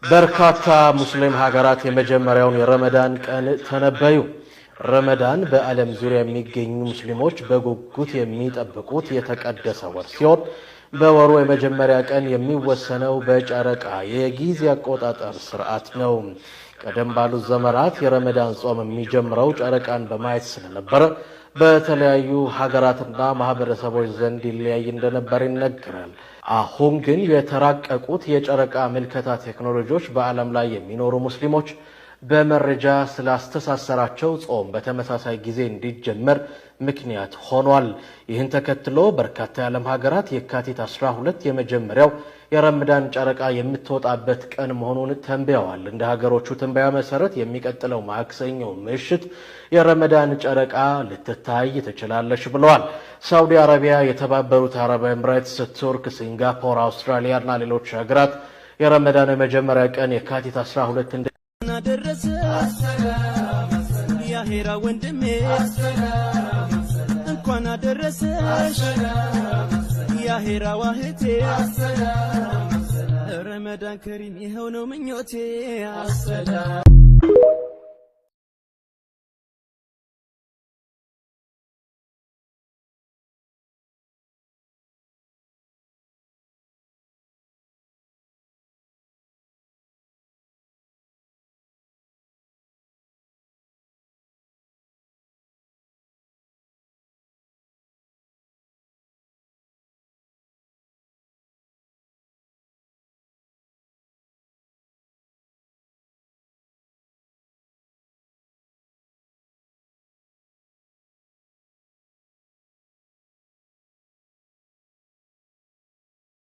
በርካታ ሙስሊም ሀገራት የመጀመሪያውን የረመዳን ቀን ተነበዩ። ረመዳን በዓለም ዙሪያ የሚገኙ ሙስሊሞች በጉጉት የሚጠብቁት የተቀደሰ ወር ሲሆን በወሩ የመጀመሪያ ቀን የሚወሰነው በጨረቃ የጊዜ አቆጣጠር ስርዓት ነው። ቀደም ባሉት ዘመናት የረመዳን ጾም የሚጀምረው ጨረቃን በማየት ስለነበረ በተለያዩ ሀገራትና ማህበረሰቦች ዘንድ ይለያይ እንደነበር ይነገራል። አሁን ግን የተራቀቁት የጨረቃ ምልከታ ቴክኖሎጂዎች በዓለም ላይ የሚኖሩ ሙስሊሞች በመረጃ ስላስተሳሰራቸው ጾም በተመሳሳይ ጊዜ እንዲጀመር ምክንያት ሆኗል። ይህን ተከትሎ በርካታ የዓለም ሀገራት የካቲት 12 የመጀመሪያው የረመዳን ጨረቃ የምትወጣበት ቀን መሆኑን ተንብየዋል። እንደ ሀገሮቹ ትንበያ መሰረት የሚቀጥለው ማክሰኞ ምሽት የረመዳን ጨረቃ ልትታይ ትችላለች ብለዋል። ሳውዲ አረቢያ፣ የተባበሩት አረብ ኤምሬትስ፣ ቱርክ፣ ሲንጋፖር፣ አውስትራሊያ እና ሌሎች ሀገራት የረመዳን የመጀመሪያ ቀን የካቲት 12 ደረሰ ያሄራ ወንድሜ እንኳን አደረሰሽ ያሄራ ዋህቴ ረመዳን ከሪም ይኸው ነው ምኞቴ።